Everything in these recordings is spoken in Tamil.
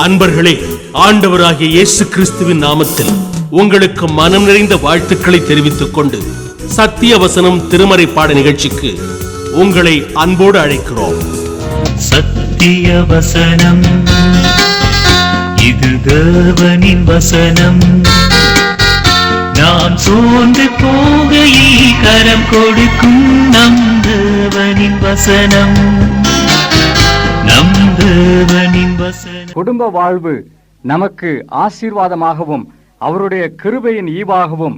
அன்பர்களே, ஆண்டவராகிய இயேசு கிறிஸ்துவின் நாமத்தில் உங்களுக்கு மனம் நிறைந்த வாழ்த்துக்களை தெரிவித்துக் கொண்டு சத்திய வசனம் திருமறை பாட நிகழ்ச்சிக்கு உங்களை அன்போடு அழைக்கிறோம். சத்திய வசனம், இது தேவனின் வசனம். நாம் சோர்ந்து போகையில் கரம் கொடுக்கும் நம் தேவனின் வசனம். குடும்ப வாழ்வு நமக்கு ஆசீர்வாதமாகவும் அவருடைய கிருபையின் ஈவாகவும்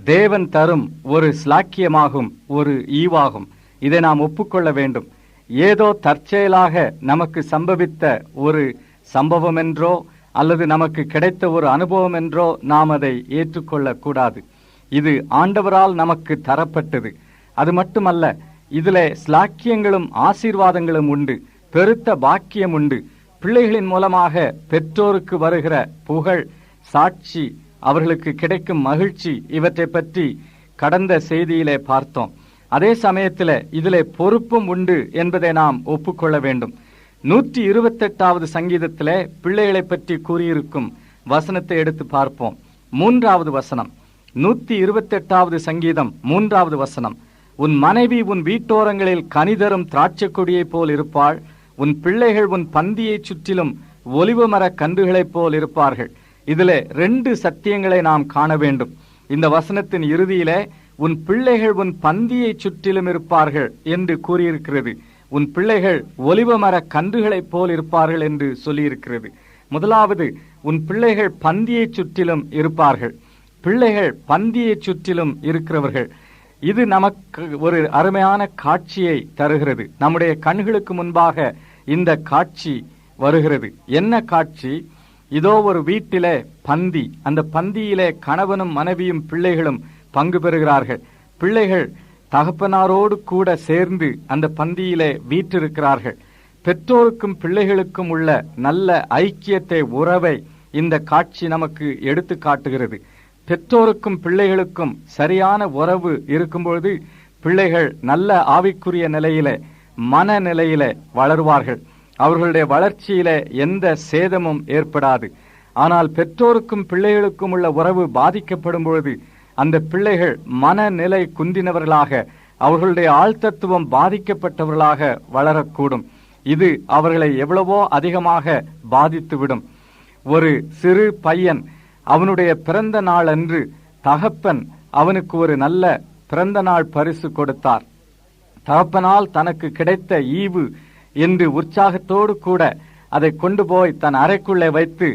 தேவன் தரும் ஒரு ஸ்லாக்கியமாகும், ஒரு ஈவாகும். இதை நாம் ஒப்புக்கொள்ள வேண்டும். ஏதோ தற்செயலாக நமக்கு சம்பவித்த ஒரு சம்பவம் என்றோ அல்லது நமக்கு கிடைத்த ஒரு அனுபவம் என்றோ நாம் அதை ஏற்றுக்கொள்ள கூடாது. இது ஆண்டவரால் நமக்கு தரப்பட்டது. அது மட்டுமல்ல, இதிலே ஸ்லாக்கியங்களும் ஆசீர்வாதங்களும் உண்டு, பெருத்த பாக்கியம் உண்டு. பிள்ளைகளின் மூலமாக பெற்றோருக்கு வருகிற புகழ், சாட்சி, அவர்களுக்கு கிடைக்கும் மகிழ்ச்சி, இவற்றை பற்றி கடந்த செய்தியிலே பார்த்தோம். அதே சமயத்தில் இதிலே பொறுப்பும் உண்டு என்பதை நாம் ஒப்புக்கொள்ள வேண்டும். 128வது சங்கீதத்திலே பிள்ளைகளை பற்றி கூறியிருக்கும் வசனத்தை எடுத்து பார்ப்போம். 3வது வசனம், 128வது சங்கீதம் 3வது வசனம். உன் மனைவி உன் வீட்டோரங்களில் கனிதரும் திராட்சை கொடியைப் போல் இருப்பாள், உன் பிள்ளைகள் உன் பந்தியை சுற்றிலும் ஒலிவ மர கன்றுகளைப் போல் இருப்பார்கள். இதிலே 2 சத்தியங்களை நாம் காண வேண்டும். இந்த வசனத்தின் இறுதியிலே உன் பிள்ளைகள் உன் பந்தியை சுற்றிலும் இருப்பார்கள் என்று கூறியிருக்கிறது. உன் பிள்ளைகள் ஒலிவ மர கன்றுகளைப் போல் இருப்பார்கள் என்று சொல்லியிருக்கிறது. முதலாவது, உன் பிள்ளைகள் பந்தியை சுற்றிலும் இருப்பார்கள். பிள்ளைகள் பந்தியை சுற்றிலும் இருக்கிறவர்கள். இது நமக்கு ஒரு அருமையான காட்சியை தருகிறது. நம்முடைய கண்களுக்கு முன்பாக இந்த காட்சி வருகிறது. என்ன காட்சி? இதோ ஒரு வீட்டிலே பந்தி, அந்த பந்தியிலே கணவனும் மனைவியும் பிள்ளைகளும் பங்கு பெறுகிறார்கள். பிள்ளைகள் தகப்பனாரோடு கூட சேர்ந்து அந்த பந்தியிலே வீற்றிருக்கிறார்கள். பெற்றோருக்கும் பிள்ளைகளுக்கும் உள்ள நல்ல ஐக்கியத்தை, உறவை இந்த காட்சி நமக்கு எடுத்து காட்டுகிறது. பெற்றோருக்கும் பிள்ளைகளுக்கும் சரியான உறவு இருக்கும்பொழுது பிள்ளைகள் நல்ல ஆவிக்குரிய நிலையிலே, மனநிலையிலே வளருவார்கள். அவர்களுடைய வளர்ச்சியிலே எந்த சேதமும் ஏற்படாது. ஆனால் பெற்றோருக்கும் பிள்ளைகளுக்கும் உள்ள உறவு பாதிக்கப்படும் பொழுது அந்த பிள்ளைகள் மனநிலை குந்தினவர்களாக, அவர்களுடைய ஆழ்தத்துவம் பாதிக்கப்பட்டவர்களாக வளரக்கூடும். இது அவர்களை எவ்வளவோ அதிகமாக பாதித்துவிடும். ஒரு சிறு பையன் அவனுடைய பிறந்த நாள் அன்று தகப்பன் அவனுக்கு ஒரு நல்ல பிறந்த நாள் பரிசு கொடுத்தார். தகப்பனால் தனக்கு கிடைத்த ஈவு என்று உற்சாகத்தோடு கூட அதை கொண்டு போய் தன் அறைக்குள்ளே வைத்து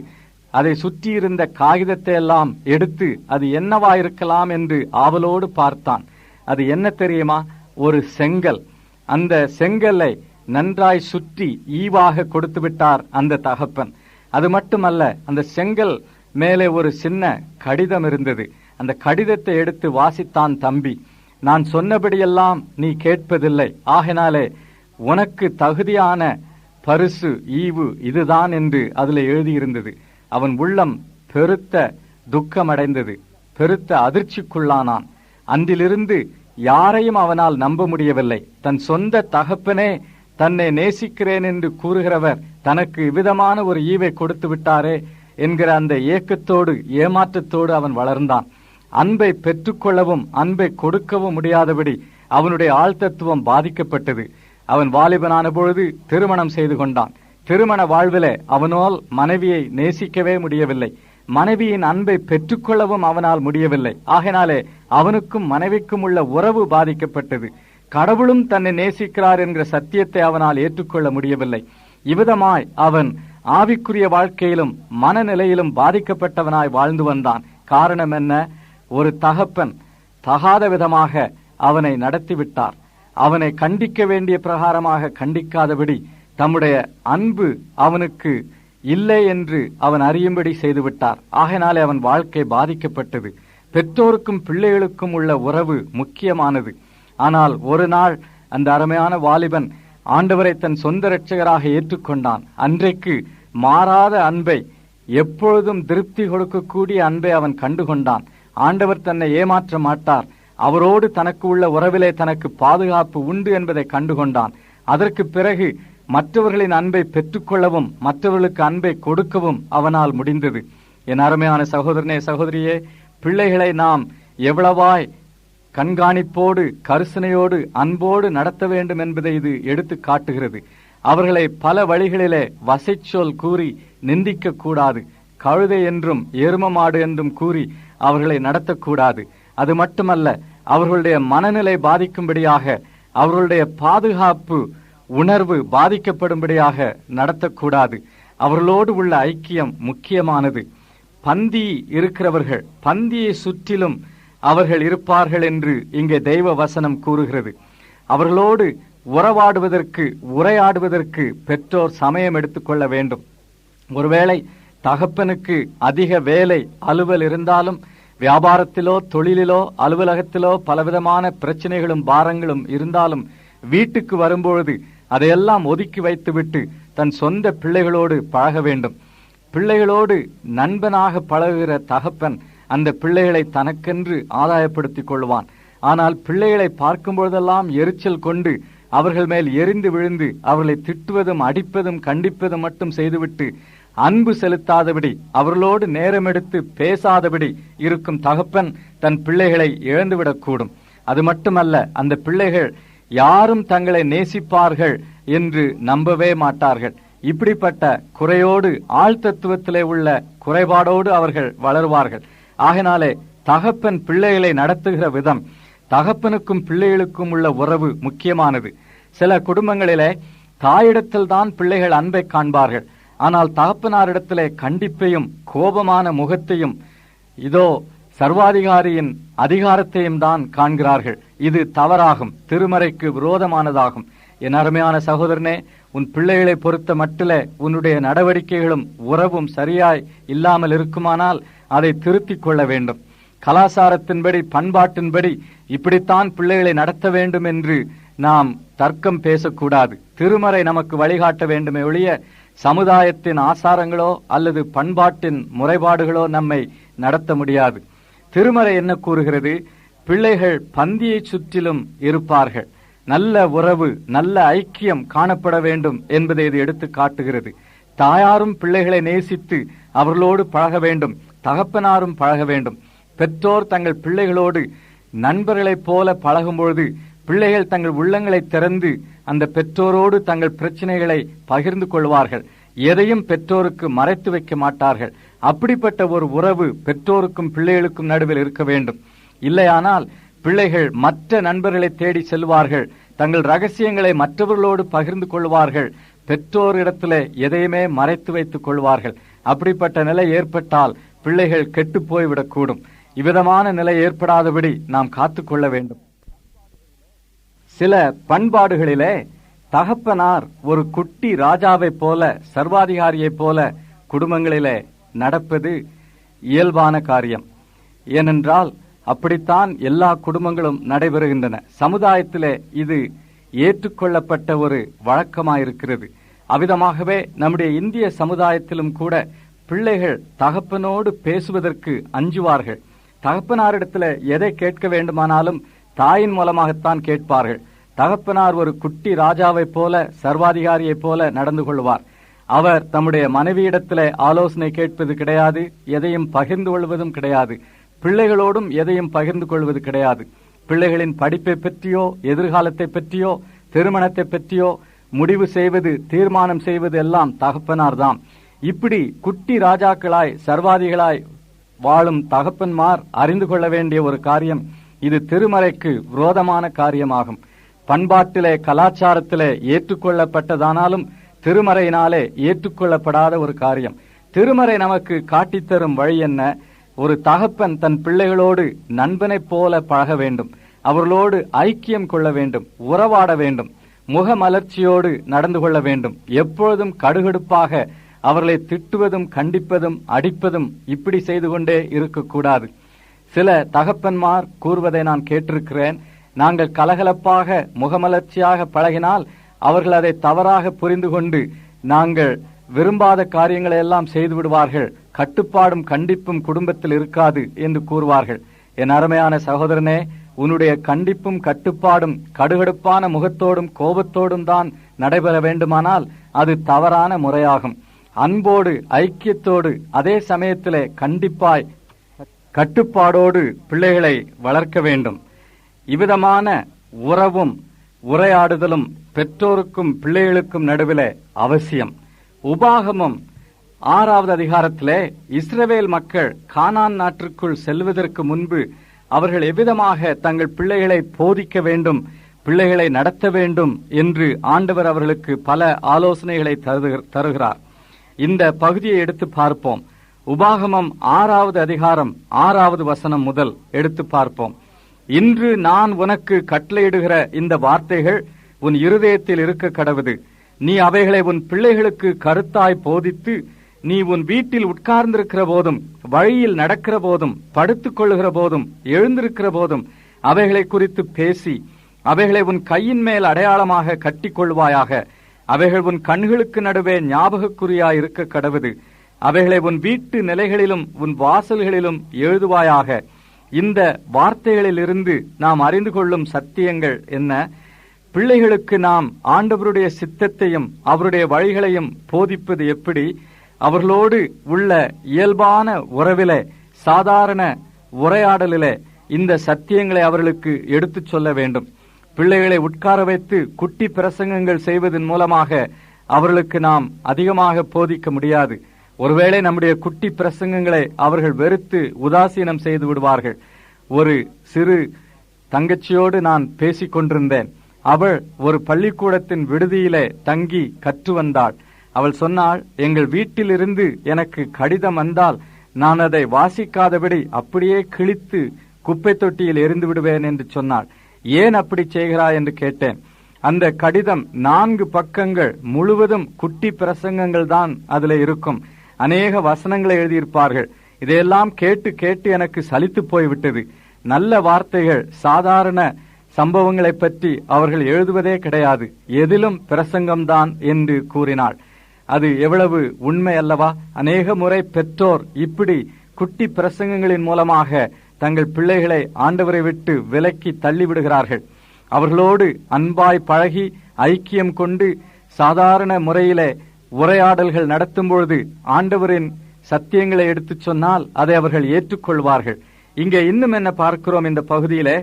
அதை சுற்றியிருந்த காகிதத்தை எல்லாம் எடுத்து அது என்னவாயிருக்கலாம் என்று ஆவலோடு பார்த்தான். அது என்ன தெரியுமா? ஒரு செங்கல். அந்த செங்கலை நன்றாய் சுற்றி ஈவாக கொடுத்து விட்டார் அந்த தகப்பன். அது மட்டுமல்ல, அந்த செங்கல் மேலே ஒரு சின்ன கடிதம் இருந்தது. அந்த கடிதத்தை எடுத்து வாசித்தான் தம்பி. நான் சொன்னபடியெல்லாம் நீ கேட்பதில்லை, ஆகினாலே உனக்கு தகுதியான பரிசு, ஈவு இதுதான் என்று அதில் எழுதியிருந்தது. அவன் உள்ளம் பெருத்த துக்கமடைந்தது, பெருத்த அதிர்ச்சிக்குள்ளானான். அன்றிலிருந்து யாரையும் அவனால் நம்ப முடியவில்லை. தன் சொந்த தகப்பனே தன்னை நேசிக்கிறேன் என்று கூறுகிறவர் தனக்கு விதமான ஒரு ஈவை கொடுத்து விட்டாரே என்கிற அந்த ஏக்கத்தோடு, ஏமாற்றத்தோடு அவன் வளர்ந்தான். அன்பை பெற்றுக்கொள்ளவும் அன்பை கொடுக்கவும் முடியாதபடி அவனுடைய ஆழ்தத்துவம் பாதிக்கப்பட்டது. அவன் வாலிபனான பொழுது திருமணம் செய்து கொண்டான். திருமண வாழ்விலே அவனால் மனைவியை நேசிக்கவே முடியவில்லை. மனைவியின் அன்பை பெற்றுக்கொள்ளவும் அவனால் முடியவில்லை. ஆகையினாலே அவனுக்கும் மனைவிக்கும் உள்ள உறவு பாதிக்கப்பட்டது. கடவுளும் தன்னை நேசிக்கிறார் என்கிற சத்தியத்தை அவனால் ஏற்றுக்கொள்ள முடியவில்லை. இவ்விதமாய் அவன் ஆவிக்குரிய வாழ்க்கையிலும் மனநிலையிலும் பாதிக்கப்பட்டவனாய் வாழ்ந்து வந்தான். காரணம் என்ன? ஒரு தகப்பன் தகாத விதமாக அவனை நடத்திவிட்டார். அவனை கண்டிக்க வேண்டிய பிரகாரமாக கண்டிக்காதபடி தம்முடைய அன்பு அவனுக்கு இல்லை என்று அவன் அறியும்படி செய்துவிட்டார். ஆகையினாலே அவன் வாழ்க்கை பாதிக்கப்பட்டது. பெற்றோருக்கும் பிள்ளைகளுக்கும் உள்ள உறவு முக்கியமானது. ஆனால் ஒரு நாள் அந்த அருமையான வாலிபன் ஆண்டவரை தன் சொந்த இரட்சகராக ஏற்றுக்கொண்டான். அன்றைக்கு மாறாத அன்பை, எப்பொழுதும் திருப்தி கொடுக்கக்கூடிய அன்பை அவன் கண்டுகொண்டான். ஆண்டவர் தன்னை ஏமாற்ற மாட்டார், அவரோடு தனக்கு உள்ள உறவிலே தனக்கு பாதுகாப்பு உண்டு என்பதை கண்டுகொண்டான். அதற்கு பிறகு மற்றவர்களின் அன்பை பெற்றுக்கொள்ளவும் மற்றவர்களுக்கு அன்பை கொடுக்கவும் அவனால் முடிந்தது. என் அருமையான சகோதரனே, சகோதரியே, பிள்ளைகளை நாம் எவ்வளவாய் கண்காணிப்போடு கரிசனையோடு அன்போடு நடத்த வேண்டும் என்பதை இது எடுத்து காட்டுகிறது. அவர்களை பல வழிகளிலே வசைச்சொல் கூறி நிந்திக்க கூடாது. கழுதை என்றும் எரும மாடு என்றும் கூறி அவர்களை நடத்தக்கூடாது. அது மட்டுமல்ல, அவர்களுடைய மனநிலை பாதிக்கும்படியாக, அவர்களுடைய பாதுகாப்பு உணர்வு பாதிக்கப்படும்படியாக நடத்தக்கூடாது. அவர்களோடு உள்ள ஐக்கியம் முக்கியமானது. பந்தி இருக்கிறவர்கள் பந்தியை சுற்றிலும் அவர்கள் இருப்பார்கள் என்று இங்கே தெய்வ வசனம் கூறுகிறது. அவர்களோடு உறவாடுவதற்கு உரையாடுவதற்கு பெற்றோர் சமயம் எடுத்துக்கொள்ள வேண்டும். ஒருவேளை தகப்பனுக்கு அதிக வேலை அலுவல் இருந்தாலும், வியாபாரத்திலோ தொழிலிலோ அலுவலகத்திலோ பலவிதமான பிரச்சனைகளும் பாரங்களும் இருந்தாலும், வீட்டுக்கு வரும்பொழுது அதையெல்லாம் ஒதுக்கி வைத்துவிட்டு தன் சொந்த பிள்ளைகளோடு பழக வேண்டும். பிள்ளைகளோடு நண்பனாக பழகுகிற தகப்பன் அந்த பிள்ளைகளை தனக்கென்று ஆதாயப்படுத்திக் கொள்வான். ஆனால் பிள்ளைகளை பார்க்கும் பொழுதெல்லாம் எரிச்சல் கொண்டு அவர்கள் மேல் எரிந்து விழுந்து அவர்களை திட்டுவதும் அடிப்பதும் கண்டிப்பதும் மட்டும் செய்துவிட்டு அன்பு செலுத்தாதபடி, அவர்களோடு நேரம் எடுத்து பேசாதபடி இருக்கும் தகப்பன் தன் பிள்ளைகளை இழந்துவிடக்கூடும். அது மட்டுமல்ல, அந்த பிள்ளைகள் யாரும் தங்களை நேசிப்பார்கள் என்று நம்பவே மாட்டார்கள். இப்படிப்பட்ட குறையோடு, ஆழ்தத்துவத்திலே உள்ள குறைபாடோடு அவர்கள் வளருவார்கள். ஆகினாலே தகப்பன் பிள்ளைகளை நடத்துகிற விதம், தகப்பனுக்கும் பிள்ளைகளுக்கும் உள்ள உறவு முக்கியமானது. சில குடும்பங்களிலே தாயிடத்தில் தான் பிள்ளைகள் அன்பை காண்பார்கள். ஆனால் தகப்பனாரிடத்திலே கண்டிப்பையும் கோபமான முகத்தையும் இதோ சர்வாதிகாரியின் அதிகாரத்தையும் தான் காண்கிறார்கள். இது தவறாகும், திருமறைக்கு விரோதமானதாகும். என் அருமையான சகோதரனே, உன் பிள்ளைகளை பொறுத்த மட்டிலே உன்னுடைய நடவடிக்கைகளும் உறவும் சரியாய் இல்லாமல் இருக்குமானால் அதை திருத்திக் கொள்ள வேண்டும். கலாச்சாரத்தின்படி, பண்பாட்டின்படி இப்படித்தான் பிள்ளைகளை நடத்த வேண்டும் என்று நாம் தர்க்கம் பேசக்கூடாது. திருமறை நமக்கு வழிகாட்ட வேண்டுமே ஒழிய சமுதாயத்தின் ஆசாரங்களோ அல்லது பண்பாட்டின் முறைபாடுகளோ நம்மை நடத்த முடியாது. திருமறை என்ன கூறுகிறது? பிள்ளைகள் பந்தியை சுற்றிலும் இருப்பார்கள். நல்ல உறவு, நல்ல ஐக்கியம் காணப்பட வேண்டும் என்பதை இது எடுத்து காட்டுகிறது. தாயாரும் பிள்ளைகளை நேசித்து அவர்களோடு பழக வேண்டும், தகப்பனாரும் பழக வேண்டும். பெற்றோர் தங்கள் பிள்ளைகளோடு நண்பர்களைப் போல பழகும்பொழுது பிள்ளைகள் தங்கள் உள்ளங்களை திறந்து அந்த பெற்றோரோடு தங்கள் பிரச்சனைகளை பகிர்ந்து கொள்வார்கள். எதையும் பெற்றோருக்கு மறைத்து வைக்க மாட்டார்கள். அப்படிப்பட்ட ஒரு உறவு பெற்றோருக்கும் பிள்ளைகளுக்கும் நடுவில் இருக்க வேண்டும். இல்லையானால் பிள்ளைகள் மற்ற நண்பர்களை தேடி செல்வார்கள், தங்கள் ரகசியங்களை மற்றவர்களோடு பகிர்ந்து கொள்வார்கள், பெற்றோரிடத்திலே எதையுமே மறைத்து வைத்துக் கொள்வார்கள். அப்படிப்பட்ட நிலை ஏற்பட்டால் பிள்ளைகள் கெட்டு போய்விடக்கூடும். இவ்விதமான நிலை ஏற்படாதபடி நாம் காத்துக்கொள்ள வேண்டும். சில பண்பாடுகளிலே தகப்பனார் ஒரு குட்டி ராஜாவைப் போல, சர்வாதிகாரியைப் போல குடும்பங்களிலே நடப்பது இயல்பான காரியம். ஏனென்றால் அப்படித்தான் எல்லா குடும்பங்களும் நடைபெறுகின்றன. சமுதாயத்திலே இது ஏற்றுக்கொள்ளப்பட்ட ஒரு வழக்கமாயிருக்கிறது. அவ்விதமாகவே நம்முடைய இந்திய சமுதாயத்திலும் கூட பிள்ளைகள் தகப்பனோடு பேசுவதற்கு அஞ்சுவார்கள். தகப்பனாரிடத்தில் எதை கேட்க வேண்டுமானாலும் தாயின் மூலமாகத்தான் கேட்பார்கள். தகப்பனார் ஒரு குட்டி ராஜாவைப் போல, சர்வாதிகாரியைப் போல நடந்து கொள்வார். அவர் தம்முடைய மனைவியிடத்திலே ஆலோசனை கேட்பது கிடையாது, எதையும் பகிர்ந்து கொள்வதும் கிடையாது. பிள்ளைகளோடும் எதையும் பகிர்ந்து கொள்வது கிடையாது. பிள்ளைகளின் படிப்பை பற்றியோ, எதிர்காலத்தை பற்றியோ, திருமணத்தை பற்றியோ முடிவு செய்வது, தீர்மானம் செய்வது எல்லாம் தகப்பனார்தான். இப்படி குட்டி ராஜாக்களாய், சர்வாதிகளாய் வாழும் தகப்பன்மார் அறிந்து கொள்ள வேண்டிய ஒரு காரியம், இது திருமறைக்கு விரோதமான காரியமாகும். பண்பாட்டிலே, கலாச்சாரத்திலே ஏற்றுக்கொள்ளப்பட்டதானாலும் திருமறையினாலே ஏற்றுக்கொள்ளப்படாத ஒரு காரியம். திருமறை நமக்கு காட்டித்தரும் வழி என்ன? ஒரு தகப்பன் தன் பிள்ளைகளோடு நண்பனைப் போல பழக வேண்டும், அவர்களோடு ஐக்கியம் கொள்ள வேண்டும், உறவாட வேண்டும், முகமலர்ச்சியோடு நடந்து கொள்ள வேண்டும். எப்பொழுதும் கடுகடுப்பாக அவர்களை திட்டுவதும் கண்டிப்பதும் அடிப்பதும் இப்படி செய்து கொண்டே இருக்கக்கூடாது. சில தகப்பன்மார் கூறுவதை நான் கேட்டிருக்கிறேன். நாங்கள் கலகலப்பாக முகமலர்ச்சியாக பழகினால் அவர்கள் அதை தவறாக புரிந்து கொண்டு நாங்கள் விரும்பாத காரியங்களை எல்லாம் செய்து விடுவார்கள், கட்டுப்பாடும் கண்டிப்பும் குடும்பத்தில் இருக்காது என்று கூறுவார்கள். என் அருமையான சகோதரனே, உன்னுடைய கண்டிப்பும் கட்டுப்பாடும் கடுகடுப்பான முகத்தோடும் கோபத்தோடும் தான் நடைபெற வேண்டுமானால் அது தவறான முறையாகும். அன்போடு, ஐக்கியத்தோடு, அதே சமயத்திலே கண்டிப்பாய் கட்டுப்பாடோடு பிள்ளைகளை வளர்க்க வேண்டும். இவ்விதமான உறவும் உரையாடுதலும் பெற்றோருக்கும் பிள்ளைகளுக்கும் நடுவிலே அவசியம். உபாகமம் 6வது அதிகாரத்திலே இஸ்ரவேல் மக்கள் கானான் நாட்டிற்குள் செல்வதற்கு முன்பு அவர்கள் எவ்விதமாக தங்கள் பிள்ளைகளை போதிக்க வேண்டும், பிள்ளைகளை நடத்த வேண்டும் என்று ஆண்டவர் அவர்களுக்கு பல ஆலோசனைகளை தருகிறார். இந்த பகுதியை எடுத்து பார்ப்போம். உபாகமம் 6வது அதிகாரம் 6வது வசனம் முதல் எடுத்து பார்ப்போம். இன்று நான் உனக்கு கட்டளையிடுகிற இந்த வார்த்தைகள் உன் இருதயத்தில் இருக்க கடவுது. நீ அவைகளை உன் பிள்ளைகளுக்கு கருத்தாய் போதித்து, நீ உன் வீட்டில் உட்கார்ந்திருக்கிற போதும், வழியில் நடக்கிற போதும், படுத்துக் கொள்ளுகிற போதும், எழுந்திருக்கிற போதும் அவைகளை குறித்து பேசி, அவைகளை உன் கையின் மேல் அடையாளமாக கட்டிக்கொள்வாயாக. அவைகள் உன் கண்களுக்கு நடுவே ஞாபகக்குறியாய் இருக்க கடவுது. அவைகளை உன் வீட்டு நிலைகளிலும் உன் வாசல்களிலும் எழுதுவாயாக. இந்த வார்த்தைகளிலிருந்து நாம் அறிந்து கொள்ளும் சத்தியங்கள் என்ன? பிள்ளைகளுக்கு நாம் ஆண்டவருடைய சித்தத்தையும் அவருடைய வழிகளையும் போதிப்பது எப்படி? அவர்களோடு உள்ள இயல்பான உறவிலே, சாதாரண உரையாடலிலே இந்த சத்தியங்களை அவர்களுக்கு எடுத்துச் சொல்ல வேண்டும். பிள்ளைகளை உட்கார வைத்து குட்டி பிரசங்கங்கள் செய்வதன் மூலமாக அவர்களுக்கு நாம் அதிகமாக போதிக்க முடியாது. ஒருவேளை நம்முடைய குட்டி பிரசங்கங்களை அவர்கள் வெறுத்து உதாசீனம் செய்து விடுவார்கள். ஒரு சிறு தங்கச்சியோடு நான் பேசிக் கொண்டிருந்தேன். அவள் ஒரு பள்ளிக்கூடத்தின் விடுதியிலே தங்கி கற்று வந்தாள். அவள் சொன்னாள், எங்கள் வீட்டிலிருந்து எனக்கு கடிதம் வந்தால் நான் அதை வாசிக்காதபடி அப்படியே கிழித்து குப்பை தொட்டியில் எரிந்து விடுவேன் என்று சொன்னாள். ஏன் அப்படி செய்கிறாய் என்று கேட்டேன். அந்த கடிதம் 4 பக்கங்கள் முழுவதும் குட்டி பிரசங்கங்கள் தான் அதுல இருக்கும். அநேக வசனங்களை எழுதியிருப்பார்கள். இதையெல்லாம் கேட்டு கேட்டு எனக்கு சலித்து போய்விட்டது. நல்ல வார்த்தைகள், சாதாரண சம்பவங்களை பற்றி அவர்கள் எழுதுவதே கிடையாது. எதிலும் பிரசங்கம்தான் என்று கூறினாள். அது எவ்வளவு உண்மை அல்லவா? அநேக முறை பெற்றோர் இப்படி குட்டி பிரசங்கங்களின் மூலமாக தங்கள் பிள்ளைகளை ஆண்டவரை விட்டு விலக்கி தள்ளிவிடுகிறார்கள். அவர்களோடு அன்பாய் பழகி ஐக்கியம் கொண்டு சாதாரண முறையிலே உரையாடல்கள் நடத்தும் பொழுது ஆண்டவரின் சத்தியங்களை எடுத்துச் சொன்னால் அதை அவர்கள் ஏற்றுக்கொள்வார்கள். இங்கே இன்னும் என்ன பார்க்கிறோம் இந்த பகுதியிலே?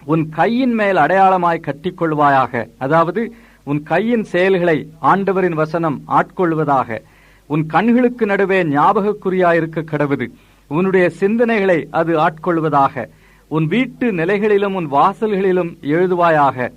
உன் கையின் மேல் அடையாளமாய் கட்டிக்கொள்வாயாக. அதாவது உன் கையின் செயல்களை ஆண்டவரின் வசனம் ஆட்கொள்வதாக. உன் கண்களுக்கு நடுவே ஞாபகக்குறியாயிருக்க கடவுது. உன்னுடைய சிந்தனைகளை அது ஆட்கொள்வதாக. உன் வீட்டு நிலைகளிலும் உன் வாசல்களிலும் எழுதுவாயாக.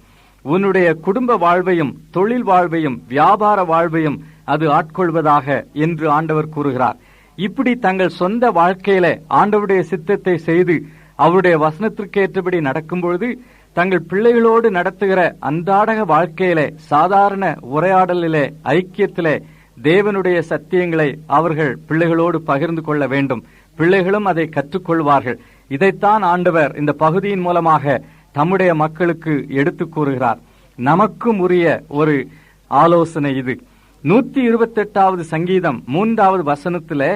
உன்னுடைய குடும்ப வாழ்வையும் தொழில் வாழ்வையும் வியாபார வாழ்வையும் அது ஆட்கொள்வதாக என்று ஆண்டவர் கூறுகிறார். இப்படி தங்கள் சொந்த வாழ்க்கையில ஆண்டவருடைய சித்தத்தை செய்து அவருடைய வசனத்திற்கு ஏற்றபடி நடக்கும் பொழுது தங்கள் பிள்ளைகளோடு நடத்துகிற அன்றாட வாழ்க்கையிலே, சாதாரண உரையாடலிலே, ஐக்கியத்திலே தேவனுடைய சத்தியங்களை அவர்கள் பிள்ளைகளோடு பகிர்ந்து கொள்ள வேண்டும். பிள்ளைகளும் அதை கற்றுக்கொள்வார்கள். இதைத்தான் ஆண்டவர் இந்த பகுதியின் மூலமாக தம்முடைய மக்களுக்கு எடுத்து கூறுகிறார். நமக்கும் உரிய ஒரு ஆலோசனை இது. 128வது சங்கீதம் 3வது வசனத்திலே,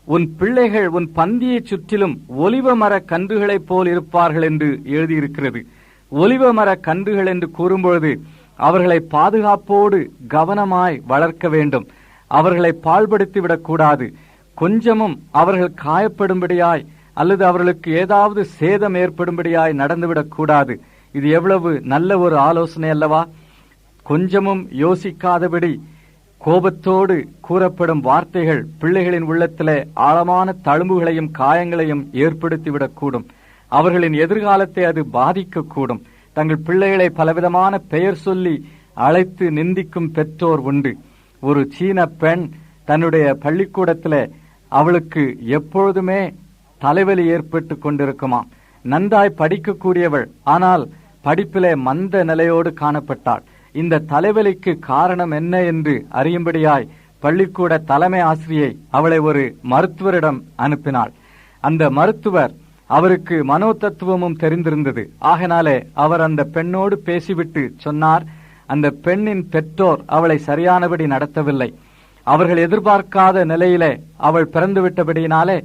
உன் பிள்ளைகள் உன் பந்தியை சுற்றிலும் ஒலிவ மர கன்றுகளைப் போல் இருப்பார்கள் என்று எழுதியிருக்கிறது. ஒலிவ மர கன்றுகள் என்று கூறும்பொழுது அவர்களை பாதுகாப்போடு கவனமாய் வளர்க்க வேண்டும். அவர்களை பாழ்படுத்திவிடக் கூடாது. கொஞ்சமும் அவர்கள் காயப்படும்படியாய் அல்லது அவர்களுக்கு ஏதாவது சேதம் ஏற்படும்படியாய் நடந்துவிடக் கூடாது. இது எவ்வளவு நல்ல ஒரு ஆலோசனை அல்லவா? கொஞ்சமும் யோசிக்காதபடி கோபத்தோடு கூறப்படும் வார்த்தைகள் பிள்ளைகளின் உள்ளத்திலே ஆழமான தழும்புகளையும் காயங்களையும் ஏற்படுத்திவிடக்கூடும். அவர்களின் எதிர்காலத்தை அது பாதிக்கக்கூடும். தங்கள் பிள்ளைகளை பலவிதமான பெயர் சொல்லி அழைத்து நிந்திக்கும் பெற்றோர் உண்டு. ஒரு சீன பெண் தன்னுடைய பள்ளிக்கூடத்திலே அவளுக்கு எப்பொழுதுமே தலைவலி ஏற்பட்டு கொண்டிருக்குமாம். நன்றாய் படிக்கக்கூடியவள், ஆனால் படிப்பிலே மந்த நிலையோடு காணப்பட்டாள். இந்த தலைவலிக்கு காரணம் என்ன என்று அறியும்படியாய் பள்ளிக்கூட தலைமை ஆசிரியை அவளை ஒரு மருத்துவரிடம் அனுப்பினாள். அந்த மருத்துவர் அவருக்கு மனோ தத்துவமும் தெரிந்திருந்தது. ஆகினாலே அவர் அந்த பெண்ணோடு பேசிவிட்டு சொன்னார், அந்த பெண்ணின் பெற்றோர் அவளை சரியானபடி நடத்தவில்லை. அவர்கள் எதிர்பார்க்காத நிலையிலே அவள் பிறந்து விட்டபடியினாலே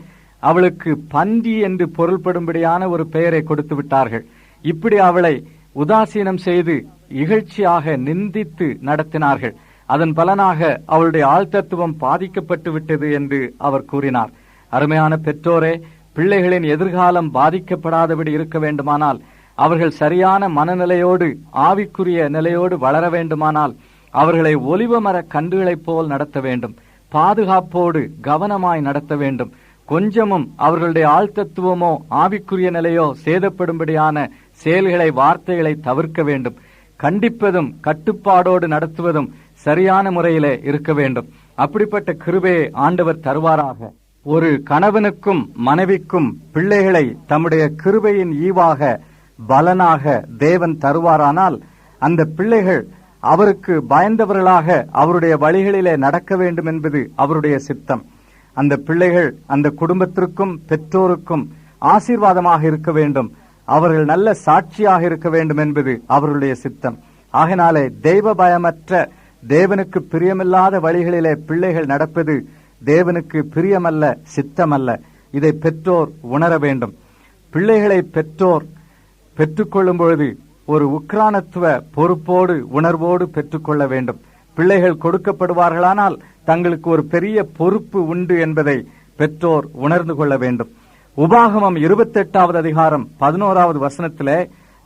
அவளுக்கு பந்தி என்று பொருள்படும்படியான ஒரு பெயரை கொடுத்து விட்டார்கள். இப்படி அவளை உதாசீனம் செய்து இகழ்ச்சியாக நிந்தித்து நடத்தினார்கள். அதன் பலனாக அவளுடைய ஆழ்தத்துவம் பாதிக்கப்பட்டு விட்டது என்று அவர் கூறினார். அருமையான பெற்றோரே, பிள்ளைகளின் எதிர்காலம் பாதிக்கப்படாதபடி இருக்க வேண்டுமானால், அவர்கள் சரியான மனநிலையோடு ஆவிக்குரிய நிலையோடு வளர வேண்டுமானால், அவர்களை ஒலிவ மர கன்றுகளைப் போல் நடத்த வேண்டும். பாதுகாப்போடு கவனமாய் நடத்த வேண்டும். கொஞ்சமும் அவர்களுடைய ஆழ்தத்துவமோ ஆவிக்குரிய நிலையோ சேதப்படும்படியான செயல்களை, வார்த்தைகளை தவிர்க்க வேண்டும். கண்டிப்பதும் கட்டுப்பாடோடு நடத்துவதும் சரியான முறையிலே இருக்க வேண்டும். அப்படிப்பட்ட கிருபையை ஆண்டவர் தருவாராக. ஒரு கணவனுக்கும் மனைவிக்கும் பிள்ளைகளை தம்முடைய கிருபையின் ஈவாக, பலனாக தேவன் தருவாரானால், அந்த பிள்ளைகள் அவருக்கு பயந்தவர்களாக அவருடைய வழிகளிலே நடக்க வேண்டும் என்பது அவருடைய சித்தம். அந்த பிள்ளைகள் அந்த குடும்பத்திற்கும் பெற்றோருக்கும் ஆசீர்வாதமாக இருக்க வேண்டும். அவர்கள் நல்ல சாட்சியாக இருக்க வேண்டும் என்பது அவருடைய சித்தம். ஆகினாலே தெய்வ பயமற்ற, தேவனுக்கு பிரியமில்லாத வழிகளிலே பிள்ளைகள் நடப்பது தேவனுக்கு பிரியமல்ல, சித்தமல்ல. இதை பெற்றோர் உணர வேண்டும். பிள்ளைகளை பெற்றோர் பெற்றுக்கொள்ளும் பொழுது ஒரு உக்ரானத்துவ பொறுப்போடு, உணர்வோடு பெற்றுக்கொள்ள வேண்டும். பிள்ளைகள் கொடுக்கப்படுவார்களானால் தங்களுக்கு ஒரு பெரிய பொறுப்பு உண்டு என்பதை பெற்றோர் உணர்ந்து கொள்ள வேண்டும். உபாகமம் 28வது அதிகாரம் 11வது வசனத்திலே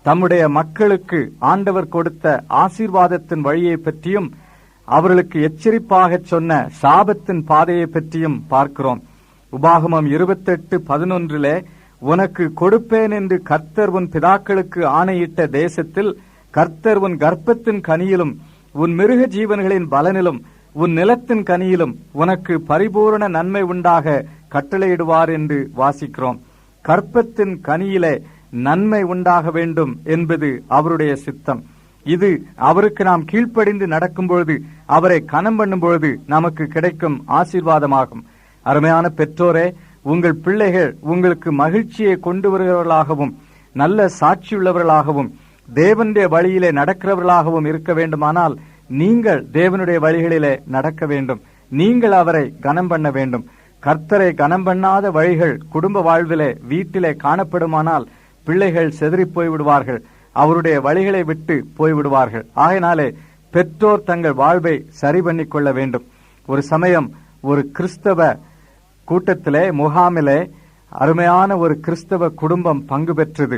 தம்முடைய மக்களுக்கு ஆண்டவர் கொடுத்த ஆசீர்வாதத்தின் வழியை பற்றியும் அவர்களுக்கு எச்சரிப்பாக சொன்ன சாபத்தின் பாதையை பற்றியும் பார்க்கிறோம். உபாகமம் 28:11 உனக்கு கொடுப்பேன் என்று கர்த்தர் உன் பிதாக்களுக்கு ஆணையிட்ட தேசத்தில் கர்த்தர் உன் கர்ப்பத்தின் கனியிலும் உன் மிருக ஜீவன்களின் பலனிலும் உன் நிலத்தின் கனியிலும் உனக்கு பரிபூரண நன்மை உண்டாக கட்டளையிடுவார் என்று வாசிக்கிறோம். கர்ப்பத்தின் கனியிலே நன்மை உண்டாக வேண்டும் என்பது அவருடைய சித்தம். இது அவருக்கு நாம் கீழ்ப்படிந்து நடக்கும் பொழுது, அவரை கனம் பண்ணும் பொழுது நமக்கு கிடைக்கும் ஆசீர்வாதமாகும். அருமையான பெற்றோரே, உங்கள் பிள்ளைகள் உங்களுக்கு மகிழ்ச்சியை கொண்டு வருகிறவர்களாகவும் நல்ல சாட்சியுள்ளவர்களாகவும் தேவனுடைய வழியிலே நடக்கிறவர்களாகவும் இருக்க வேண்டுமானால், நீங்கள் தேவனுடைய வழிகளிலே நடக்க வேண்டும். நீங்கள் அவரை கனம் பண்ண வேண்டும். கர்த்தரை கனம் பண்ணாத வழிகள் குடும்ப வாழ்விலே, வீட்டிலே காணப்படுமானால் பிள்ளைகள் செதறி போய்விடுவார்கள், அவருடைய வழிகளை விட்டு போய்விடுவார்கள். ஆகையினாலே பெற்றோர் தங்கள் வாழ்வை சரி பண்ணிக் கொள்ள வேண்டும். ஒரு சமயம் ஒரு கிறிஸ்தவ கூட்டத்திலே, முகாமிலே அருமையான ஒரு கிறிஸ்தவ குடும்பம் பங்கு பெற்றது.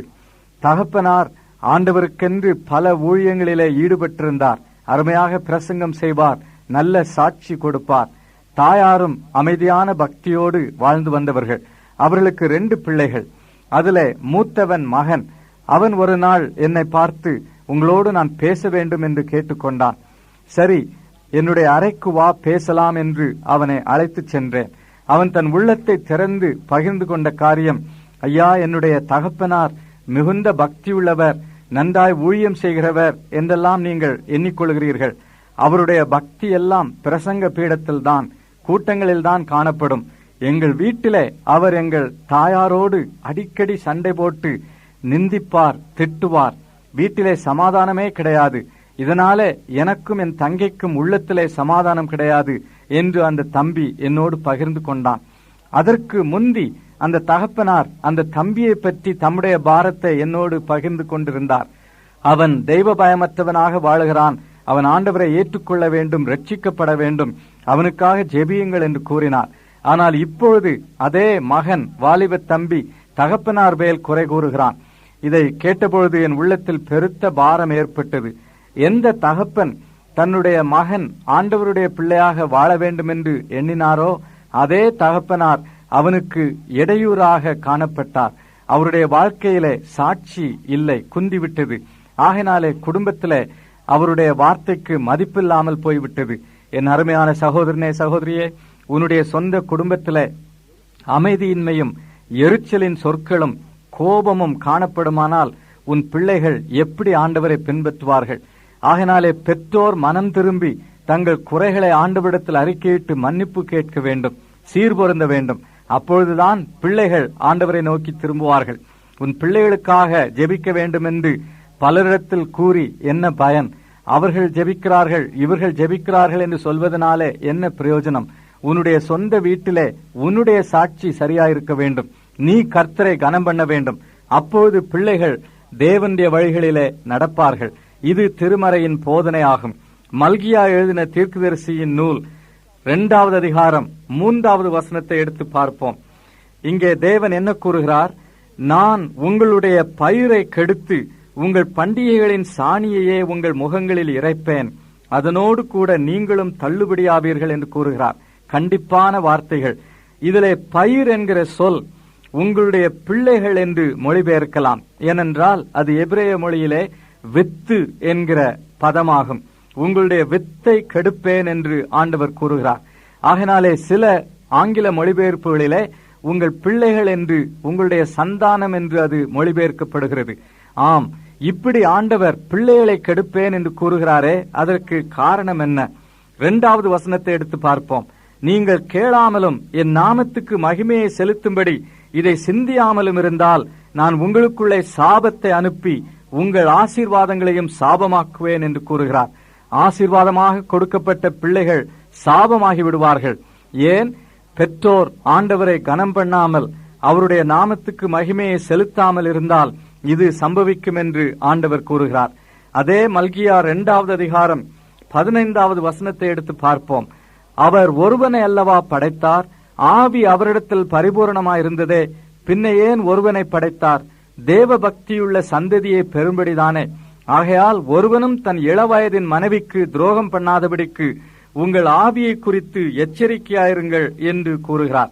தகப்பனார் ஆண்டவருக்கென்று பல ஊழியங்களிலே ஈடுபட்டிருந்தார். அருமையாக பிரசங்கம் செய்வார், நல்ல சாட்சி கொடுப்பார். தாயாரும் அமைதியான பக்தியோடு வாழ்ந்து வந்தவர்கள். அவர்களுக்கு 2 பிள்ளைகள். அதிலே மூத்தவன் மகன். அவன் ஒரு நாள் என்னை பார்த்து, உங்களோடு நான் பேச வேண்டும் என்று கேட்டுக்கொண்டான். சரி, என்னுடைய அறைக்கு வா, பேசலாம் என்று அவனை அழைத்துச் சென்றேன். அவன் தன் உள்ளத்தை திறந்து பகிர்ந்து கொண்ட காரியம், ஐயா, என்னுடைய தகப்பனார் மிகுந்த பக்தியுள்ளவர், நன்றாய் ஊழியம் செய்கிறவர் என்றெல்லாம் நீங்கள் எண்ணிக்கொள்கிறீர்கள். அவருடைய பக்தி எல்லாம் பிரசங்க பீடத்தில்தான், கூட்டங்களில்தான் காணப்படும். எங்கள் வீட்டிலே அவர் எங்கள் தாயாரோடு அடிக்கடி சண்டை போட்டு நிந்திப்பார், திட்டுவார். வீட்டிலே சமாதானமே கிடையாது. இதனாலே எனக்கும் என் தங்கைக்கும் உள்ளத்திலே சமாதானம் கிடையாது என்று அந்த தம்பி என்னோடு பகிர்ந்து கொண்டான். அதற்கு முந்தி அந்த தகப்பனார் அந்த தம்பியை பற்றி தம்முடைய பாரத்தை என்னோடு பகிர்ந்து கொண்டிருந்தார். அவன் தெய்வ பயமற்றவனாக வாழுகிறான், அவன் ஆண்டவரை ஏற்றுக்கொள்ள வேண்டும், ரட்சிக்கப்பட வேண்டும், அவனுக்காக ஜெபியுங்கள் என்று கூறினார். ஆனால் இப்பொழுது அதே மகன், வாலிப தம்பி, தகப்பனார் மேல் குறை கூறுகிறான். இதை கேட்டபொழுது என் உள்ளத்தில் பெருத்த பாரம் ஏற்பட்டது. எந்த தகப்பன் தன்னுடைய மகன் ஆண்டவருடைய பிள்ளையாக வாழ வேண்டும் என்று எண்ணினாரோ அதே தகப்பனார் அவனுக்கு இடையூறாக காணப்பட்டார். அவருடைய வாழ்க்கையிலே சாட்சி இல்லை, குந்திவிட்டது. ஆகையினாலே குடும்பத்திலே அவருடைய வார்த்தைக்கு மதிப்பில்லாமல் போய்விட்டது. என் அருமையான சகோதரனே, சகோதரியே, உன்னுடைய சொந்த குடும்பத்திலே அமைதியின்மையும் எரிச்சலின் சொற்களும் கோபமும் காணப்படுமானால் உன் பிள்ளைகள் எப்படி ஆண்டவரை பின்பற்றுவார்கள்? ஆகையினாலே பெற்றோர் மனம் திரும்பி தங்கள் குறைகளை ஆண்டவரிடத்தில் அறிக்கையிட்டு மன்னிப்பு கேட்க வேண்டும், சீர்பொருந்த வேண்டும். அப்பொழுதுதான் பிள்ளைகள் ஆண்டவரை நோக்கி திரும்புவார்கள். உன் பிள்ளைகளுக்காக ஜெபிக்க வேண்டும் என்று பலரிடத்தில் கூறி என்ன பயன்? அவர்கள் ஜெபிக்கிறார்கள், இவர்கள் ஜெபிக்கிறார்கள் என்று சொல்வதனாலே என்ன பிரயோஜனம்? உன்னுடைய சொந்த வீட்டிலே உன்னுடைய சாட்சி சரியாயிருக்க வேண்டும். நீ கர்த்தரை கனம் பண்ண வேண்டும். அப்பொழுது பிள்ளைகள் தேவனுடைய வழிகளிலே நடப்பார்கள். இது திருமறையின் போதனையாகும். மல்கியா எழுதின தீர்க்கதரிசியின் நூல் 2வது அதிகாரம் 3வது வசனத்தை எடுத்து பார்ப்போம். இங்கே தேவன் என்ன கூறுகிறார்? நான் உங்களுடைய பயிரை கெடுத்து உங்கள் பண்டிகைகளின் சாணியையே உங்கள் முகங்களில் இறைப்பேன், அதனோடு கூட நீங்களும் தள்ளுபடியாவீர்கள் என்று கூறுகிறார். கண்டிப்பான வார்த்தைகள். இதிலே பயிர் என்கிற சொல் உங்களுடைய பிள்ளைகள் என்று மொழிபெயர்க்கலாம். ஏனென்றால் அது எபிரேய மொழியிலே வித்து என்கிற பதமாகும். உங்களுடைய வித்தை கெடுப்பேன் என்று ஆண்டவர் கூறுகிறார். ஆகினாலே சில ஆங்கில மொழிபெயர்ப்புகளிலே உங்கள் பிள்ளைகள் என்று, உங்களுடைய சந்தானம் என்று அது மொழிபெயர்க்கப்படுகிறது. ஆம், இப்படி ஆண்டவர் பிள்ளைகளை கெடுப்பேன் என்று கூறுகிறாரே, அதற்கு காரணம் என்ன? 2வது வசனத்தை எடுத்து பார்ப்போம். நீங்கள் கேளாமலும் என் நாமத்துக்கு மகிமையை செலுத்தும்படி இதை சிந்தியாமலும் இருந்தால் நான் உங்களுக்குள்ளே சாபத்தை அனுப்பி உங்கள் ஆசீர்வாதங்களையும் சாபமாக்குவேன் என்று கூறுகிறார். ஆசீர்வாதமாக கொடுக்கப்பட்ட பிள்ளைகள் சாபமாகி விடுவார்கள். ஏன்? பெற்றோர் ஆண்டவரை கனம் பண்ணாமல் அவருடைய நாமத்துக்கு மகிமையை செலுத்தாமல் இருந்தால் இது சம்பவிக்கும் என்று ஆண்டவர் கூறுகிறார். அதே மல்கியா 2வது அதிகாரம் 15வது வசனத்தை எடுத்து பார்ப்போம். அவர் ஒருவனை அல்லவா படைத்தார், ஆவி அவரிடத்தில் பரிபூரணமாயிருந்ததே, பின்ன ஏன் ஒருவனை படைத்தார்? தேவ பக்தியுள்ள சந்ததியை பெறும்படிதானே. ஆகையால் ஒருவனும் தன் இளவயதின் மனைவிக்கு துரோகம் பண்ணாதபடிக்கு உங்கள் ஆவியை குறித்து எச்சரிக்கையாயிருங்கள் என்று கூறுகிறார்.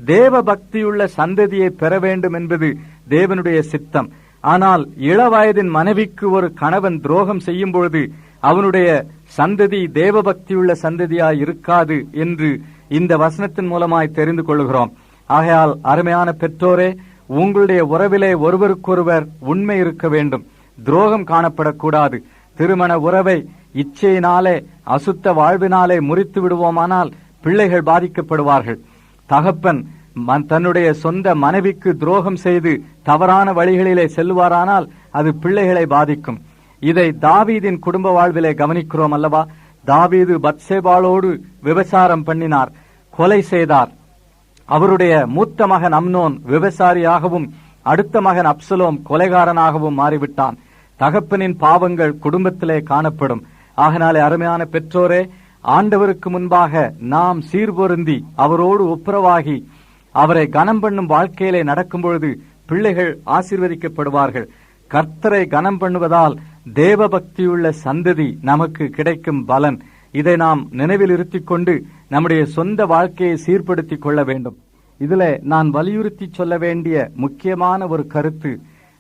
தேவ பக்தியுள்ள சந்ததியை பெற வேண்டும் என்பது தேவனுடைய சித்தம். ஆனால் இளவயதின் மனைவிக்கு ஒரு கணவன் துரோகம் செய்யும் பொழுது அவனுடைய சந்ததி தேவபக்தியுள்ள சந்ததியாய் இருக்காது என்று இந்த வசனத்தின் மூலமாய் தெரிந்து கொள்கிறோம். ஆகையால் அருமையான பெற்றோரே, உங்களுடைய உறவிலே ஒருவருக்கொருவர் உண்மை இருக்க வேண்டும். துரோகம் காணப்படக்கூடாது. திருமண உறவை இச்சையினாலே, அசுத்த வாழ்வினாலே முறித்து விடுவோமானால் பிள்ளைகள் பாதிக்கப்படுவார்கள். தகப்பன் தன்னுடைய சொந்த மனைவிக்கு துரோகம் செய்து தவறான வழிகளிலே செல்வாரானால் அது பிள்ளைகளை பாதிக்கும். இதை தாவீதின் குடும்ப வாழ்விலே கவனிக்கிறோம் அல்லவா? தாவீது பத்சேபாளோடு விபசாரம் பண்ணினார், கொலை செய்தார். அவருடைய மூத்த மகன் அம்னோன் விபசாரியாகவும் அடுத்த மகன் அப்சலோம் கொலைகாரனாகவும் மாறிவிட்டான். தகப்பனின் பாவங்கள் குடும்பத்திலே காணப்படும். ஆகினாலே அருமையான பெற்றோரே, ஆண்டவருக்கு முன்பாக நாம் சீர்பொருந்தி அவரோடு ஒப்புரவாகி அவரை கனம் பண்ணும் வாழ்க்கையிலே நடக்கும் பொழுது பிள்ளைகள் ஆசீர்வதிக்கப்படுவார்கள். கர்த்தரை கனம் பண்ணுவதால் தேவ பக்தியுள்ள சந்ததி நமக்கு கிடைக்கும் பலன். இதை நாம் நினைவில் இருத்திக் கொண்டு நம்முடைய சொந்த வாழ்க்கையை சீர்படுத்திக் கொள்ள வேண்டும். இதிலே நான் வலியுறுத்தி சொல்ல வேண்டிய முக்கியமான ஒரு கருத்து,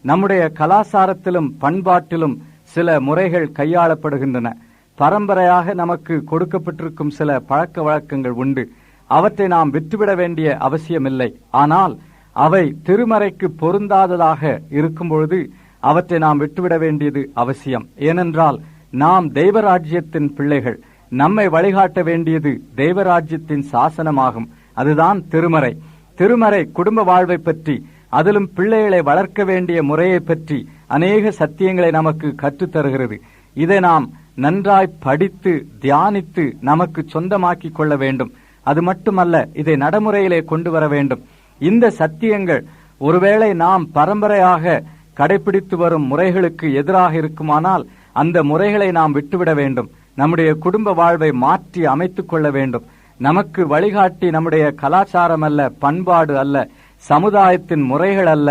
நம்முடைய கலாச்சாரத்திலும் பண்பாட்டிலும் சில முறைகள் கையாளப்படுகின்றன. பரம்பரையாக நமக்கு கொடுக்கப்பட்டிருக்கும் சில பழக்க வழக்கங்கள் உண்டு. அவற்றை நாம் விட்டுவிட வேண்டிய அவசியமில்லை. ஆனால் அவை திருமறைக்கு பொருந்தாததாக இருக்கும் பொழுது அவற்றை நாம் விட்டுவிட வேண்டியது அவசியம். ஏனென்றால் நாம் தெய்வராஜ்யத்தின் பிள்ளைகள். நம்மை வழிகாட்ட வேண்டியது தெய்வராஜ்யத்தின் சாசனமாகும். அதுதான் திருமறை. திருமறை குடும்ப வாழ்வை பற்றி, அதிலும் பிள்ளைகளை வளர்க்க வேண்டிய முறையை பற்றி அநேக சத்தியங்களை நமக்கு கற்றுத்தருகிறது. இதை நாம் நன்றாய் படித்து தியானித்து நமக்கு சொந்தமாக்கிக் கொள்ள வேண்டும். அது மட்டுமல்ல, இதை நடைமுறையிலே கொண்டு வர வேண்டும். இந்த சத்தியங்கள் ஒருவேளை நாம் பரம்பரையாக கடைபிடித்து வரும் முறைகளுக்கு எதிராக இருக்குமானால் அந்த முறைகளை நாம் விட்டுவிட வேண்டும். நம்முடைய குடும்ப வாழ்வை மாற்றி அமைத்துக் கொள்ள வேண்டும். நமக்கு வழிகாட்டி நம்முடைய கலாச்சாரம் அல்ல, பண்பாடு அல்ல, சமுதாயத்தின் முறைகள் அல்ல,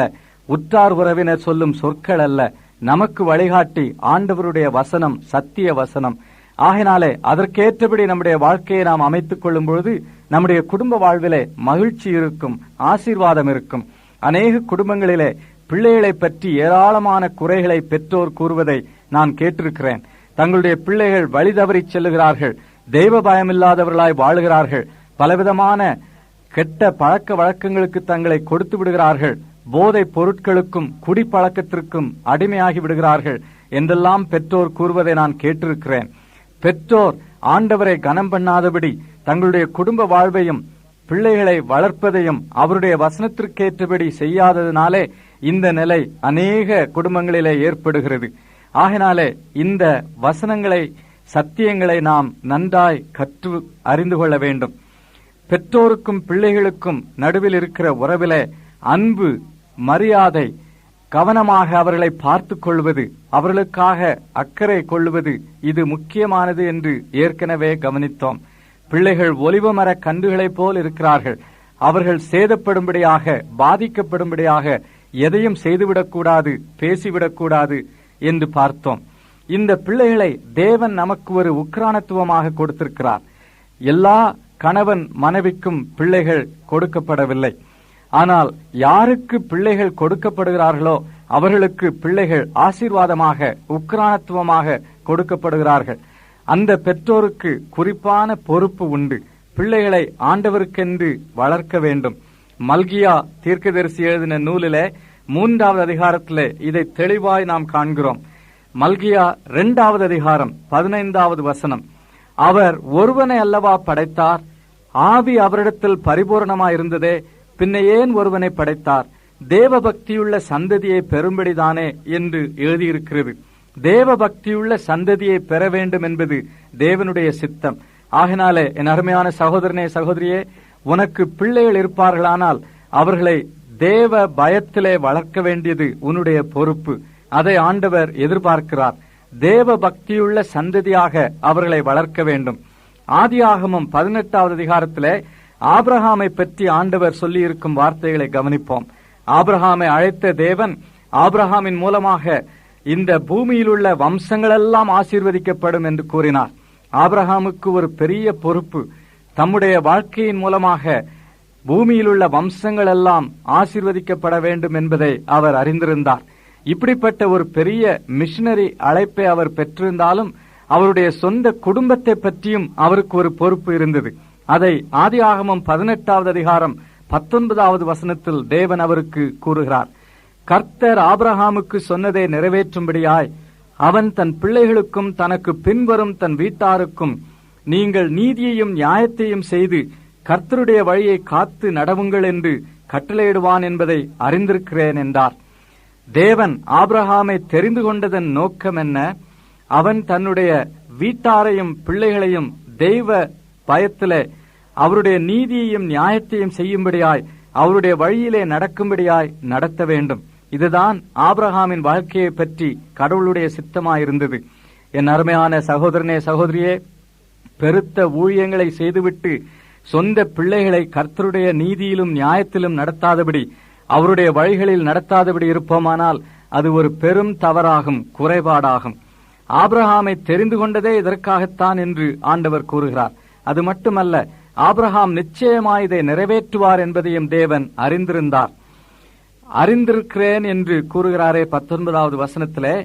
உற்றார் உறவினர் சொல்லும் சொற்கள் அல்ல. நமக்கு வழிகாட்டி ஆண்டவருடைய வசனம், சத்திய வசனம். ஆகினாலே அதற்கேற்றபடி நம்முடைய வாழ்க்கையை நாம் அமைத்துக் கொள்ளும் பொழுது நம்முடைய குடும்ப வாழ்விலே மகிழ்ச்சி இருக்கும், ஆசீர்வாதம் இருக்கும். அநேக குடும்பங்களிலே பிள்ளைகளை பற்றி ஏராளமான குறைகளை பெற்றோர் கூறுவதை நான் கேட்டிருக்கிறேன். தங்களுடைய பிள்ளைகள் வழி தவறி செல்லுகிறார்கள், தெய்வ பயமில்லாதவர்களாய் வாழுகிறார்கள், பலவிதமான கெட்ட பழக்க வழக்கங்களுக்கு தங்களை கொடுத்து விடுகிறார்கள், போதை பொருட்களுக்கும் குடிப்பழக்கத்திற்கும் அடிமையாகி விடுகிறார்கள் என்றெல்லாம் பெற்றோர் கூறுவதை நான் கேட்டிருக்கிறேன். பெற்றோர் ஆண்டவரை கனம் பண்ணாதபடி தங்களுடைய குடும்ப வாழ்வையும் பிள்ளைகளை வளர்ப்பதையும் அவருடைய வசனத்திற்கேற்றபடி செய்யாததினாலே இந்த நிலை அநேக குடும்பங்களிலே ஏற்படுகிறது. ஆகினாலே இந்த வசனங்களை, சத்தியங்களை நாம் நன்றாய் கற்று அறிந்து கொள்ள வேண்டும். பெற்றோருக்கும் பிள்ளைகளுக்கும் நடுவில் இருக்கிற உறவிலே அன்பு, மரியாதை, கவனமாக அவர்களை பார்த்து கொள்வது, அவர்களுக்காக அக்கறை கொள்வது, இது முக்கியமானது என்று ஏற்கனவே கவனித்தோம். பிள்ளைகள் ஒலிவமர கன்றுகளைப் போல் இருக்கிறார்கள். அவர்கள் சேதப்படும்படியாக, பாதிக்கப்படும்படியாக எதையும் செய்துவிடக்கூடாது, பேசிவிடக்கூடாது என்று பார்த்தோம். இந்த பிள்ளைகளை தேவன் நமக்கு ஒரு உக்ரானத்துவமாக கொடுத்திருக்கிறார். எல்லா கணவன் மனைவிக்கும் பிள்ளைகள் கொடுக்கப்படவில்லை. ஆனால் யாருக்கு பிள்ளைகள் கொடுக்கப்படுகிறார்களோ அவர்களுக்கு பிள்ளைகள் ஆசீர்வாதமாக, உக்ரானத்துவமாக கொடுக்கப்படுகிறார்கள். அந்த பெற்றோருக்கு குறிப்பான பொறுப்பு உண்டு. பிள்ளைகளை ஆண்டவருக்கென்று வளர்க்க வேண்டும். மல்கியா தீர்க்கதரிசி எழுதின நூலிலே 3வது அதிகாரத்திலே இதை தெளிவாய் நாம் காண்கிறோம். மல்கியா 2வது அதிகாரம் 15வது வசனம். அவர் ஒருவனை அல்லவா படைத்தார், ஆவி அவரிடத்தில் பரிபூரணமாயிருந்ததே, பின்ன ஏன் ஒருவனை படைத்தார், தேவ பக்தியுள்ள சந்ததியை பெறும்படிதானே என்று எழுதியிருக்கிறது. தேவ பக்தியுள்ள சந்ததியை பெற வேண்டும் என்பது தேவனுடைய சித்தம். ஆகினாலே என் அருமையான சகோதரனே, சகோதரியே, உனக்கு பிள்ளைகள் இருப்பார்களானால் அவர்களை தேவ பயத்திலே வளர்க்க வேண்டியது உன்னுடைய பொறுப்பு. அதை ஆண்டவர் எதிர்பார்க்கிறார். தேவ பக்தியுள்ள சந்ததியாக அவர்களை வளர்க்க வேண்டும். ஆதியாகமம் 18வது அதிகாரத்திலே ஆபிரகாமை பற்றி ஆண்டவர் சொல்லி இருக்கும் வார்த்தைகளை கவனிப்போம். ஆபிரகாமை அழைத்த தேவன் ஆபிரகாமின் மூலமாக இந்த பூமியில் உள்ள வம்சங்களெல்லாம் ஆசீர்வதிக்கப்படும் என்று கூறினார். ஆபிரகாமுக்கு ஒரு பெரிய பொறுப்பு. தம்முடைய வாழ்க்கையின் மூலமாக பூமியில் உள்ள வம்சங்கள் எல்லாம் ஆசீர்வதிக்கப்பட வேண்டும் என்பதை அவர் அறிந்திருந்தார். இப்படிப்பட்ட ஒரு பெரிய மிஷனரி அழைப்பை அவர் பெற்றிருந்தாலும் அவருடைய சொந்த குடும்பத்தை பற்றியும் அவருக்கு ஒரு பொறுப்பு இருந்தது. அதை ஆதியாகமம் 18வது அதிகாரம் 19வது வசனத்தில் தேவன் அவருக்கு கூறுகிறார். கர்த்தர் ஆபிரகாமுக்கு சொன்னதை நிறைவேற்றும்படியாய் அவன் தன் பிள்ளைகளுக்கும் தனக்கு பின்வரும் தன் வீட்டாருக்கும் நீங்கள் நீதியையும் நியாயத்தையும் செய்து கர்த்தருடைய வழியை காத்து நடவுங்கள் என்று கட்டளையிடுவான் என்பதை அறிந்திருக்கிறேன் என்றார். தேவன் ஆபிரகாமை தெரிந்து கொண்டதன் நோக்கம் என்ன? அவன் தன்னுடைய வீட்டாரையும் பிள்ளைகளையும் தெய்வ பயத்திலே அவருடைய நீதியையும் நியாயத்தையும் செய்யும்படியாய், அவருடைய வழியிலே நடக்கும்படியாய் நடத்த வேண்டும். இதுதான் ஆபிரகாமின் வாழ்க்கையை பற்றி கடவுளுடைய சித்தமாயிருந்தது. என் அருமையான சகோதரனே, சகோதரியே, பெருத்த ஊழியங்களை செய்துவிட்டு சொந்த பிள்ளைகளை கர்த்தருடைய நீதியிலும் நியாயத்திலும் நடத்தாதபடி, அவருடைய வழிகளில் நடத்தாதபடி இருப்போமானால் அது ஒரு பெரும் தவறாகும், குறைபாடாகும். ஆபிரகாமை தெரிந்து கொண்டதே இதற்காகத்தான் என்று ஆண்டவர் கூறுகிறார். அது மட்டுமல்ல, ஆபிரகாம் நிச்சயமாய் இதை நிறைவேற்றுவார் என்பதையும் தேவன் அறிந்திருந்தார். அறிந்திருக்கிறேன் என்று கூறுகிறாரே 19வது வசனத்திலே,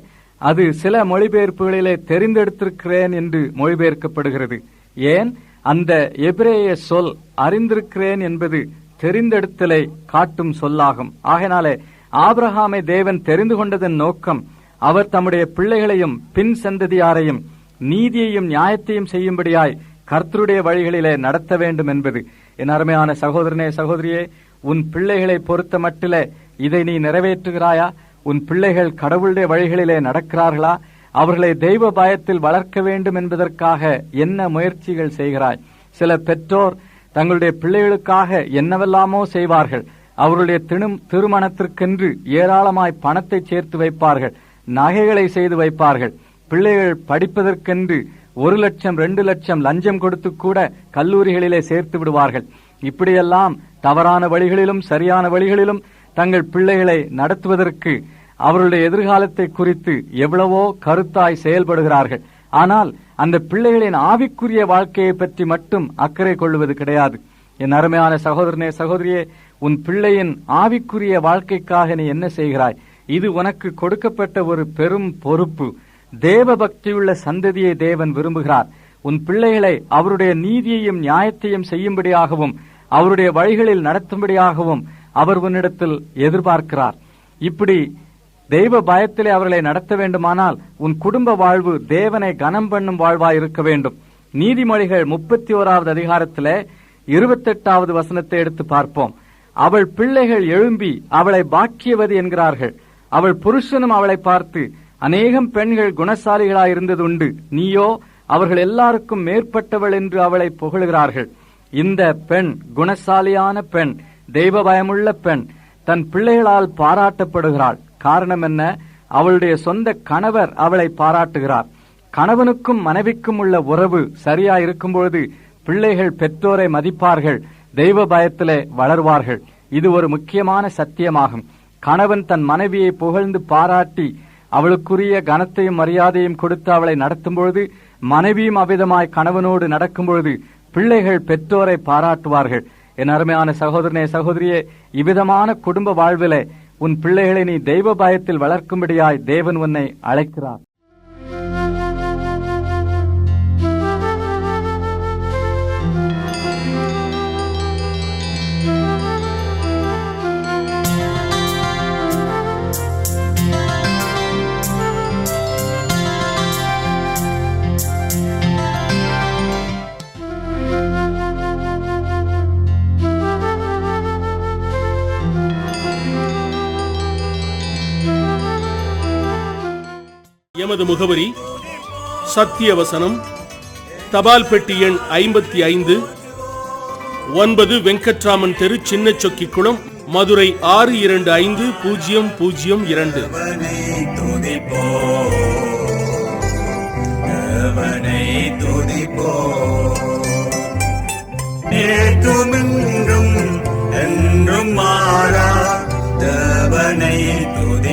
அது சில மொழிபெயர்ப்புகளிலே தெரிந்தெடுத்திருக்கிறேன் என்று மொழிபெயர்க்கப்படுகிறது. ஏன்? அந்த எபிரேய சொல் அறிந்திருக்கிறேன் என்பது தெரிந்தெடுத்தலை காட்டும் சொல்லாகும். ஆகையினாலே ஆபிரகாமை தேவன் தெரிந்து கொண்டதன் நோக்கம் அவர் தம்முடைய பிள்ளைகளையும் பின் சந்ததியாரையும் நீதியையும் நியாயத்தையும் செய்யும்படியாய் கர்த்தருடைய வழிகளிலே நடத்த வேண்டும் என்பது. என் அருமையான சகோதரனே, சகோதரியே, உன் பிள்ளைகளை பொறுத்த மட்டிலே இதை நீ நிறைவேற்றுகிறாயா? உன் பிள்ளைகள் கடவுளுடைய வழிகளிலே நடக்கிறார்களா? அவர்களை தெய்வ பயத்தில் வளர்க்க வேண்டும் என்பதற்காக என்ன முயற்சிகள் செய்கிறாய்? சில பெற்றோர் தங்களுடைய பிள்ளைகளுக்காக என்னவெல்லாமோ செய்வார்கள். அவருடைய திருமணத்திற்கென்று ஏராளமாய் பணத்தை சேர்த்து வைப்பார்கள், நகைகளை செய்து வைப்பார்கள். பிள்ளைகள் படிப்பதற்கென்று 1 லட்சம் 2 லட்சம் லஞ்சம் கொடுத்து கூட கல்லூரிகளிலே சேர்த்து விடுவார்கள். இப்படியெல்லாம் தவறான வழிகளிலும் சரியான வழிகளிலும் தங்கள் பிள்ளைகளை நடத்துவதற்கு அவருடைய எதிர்காலத்தை குறித்து எவ்வளவோ கருத்தாய் செயல்படுகிறார்கள். ஆனால் அந்த பிள்ளைகளின் ஆவிக்குரிய வாழ்க்கையை பற்றி மட்டும் அக்கறை கொள்வது கிடையாது. என் அருமையான சகோதரனே, சகோதரியே, உன் பிள்ளையின் ஆவிக்குரிய வாழ்க்கைக்காக நீ என்ன செய்கிறாய்? இது உனக்கு கொடுக்கப்பட்ட ஒரு பெரும் பொறுப்பு. தேவ பக்தியுள்ள சந்ததியை தேவன் விரும்புகிறார். உன் பிள்ளைகளை அவருடைய நீதியையும் நியாயத்தையும் செய்யும்படியாகவும் அவருடைய வழிகளில் நடத்தும்படியாகவும் அவர் உன்னிடத்தில் எதிர்பார்க்கிறார். இப்படி தெய்வ பயத்திலே அவர்களை நடத்த வேண்டுமானால் உன் குடும்ப வாழ்வு தேவனை கனம் பண்ணும் வாழ்வாய் இருக்க வேண்டும். நீதிமொழிகள் 31வது அதிகாரத்திலே 28வது வசனத்தை எடுத்து பார்ப்போம். அவள் பிள்ளைகள் எழும்பி அவளை பாக்கியவதி என்கிறார்கள். அவள் புருஷனும் அவளை பார்த்து அநேகம் பெண்கள் குணசாலிகளாயிருந்தது உண்டு, நீயோ அவர்கள் எல்லாருக்கும் மேற்பட்டவள் என்று அவளை புகழுகிறார்கள். இந்த பெண் குணசாலியான பெண், தெய்வ பயமுள்ள பெண், தன் பிள்ளைகளால் பாராட்டப்படுகிறாள். காரணம் என்ன? அவளுடைய சொந்த கணவர் அவளை பாராட்டுகிறார். கணவனுக்கும் மனைவிக்கும் உள்ள உறவு சரியா இருக்கும்பொழுது பிள்ளைகள் பெற்றோரை மதிப்பார்கள், தெய்வ பயத்திலே வளர்வார்கள். இது ஒரு முக்கியமான சத்தியமாகும். கணவன் தன் மனைவியை புகழ்ந்து பாராட்டி அவளுக்குரிய கனத்தையும் மரியாதையும் கொடுத்து அவளை நடத்தும் பொழுது, மனைவியும் அவ்விதமாய் கணவனோடு நடக்கும் பொழுது பிள்ளைகள் பெற்றோரை பாராட்டுவார்கள். என் அருமையான சகோதரனே, சகோதரியே, இவ்விதமான குடும்ப வாழ்விலே உன் பிள்ளைகளை நீ தெய்வ பயத்தில் வளர்க்கும்படியாய் தேவன் உன்னை அழைக்கிறார். எமது முகவரி சத்திய வசனம், தபால் பெட்டி எண் 55, 9 வெங்கட்ராமன் தெரு, சின்ன சொக்கிக்குளம், மதுரை 625002.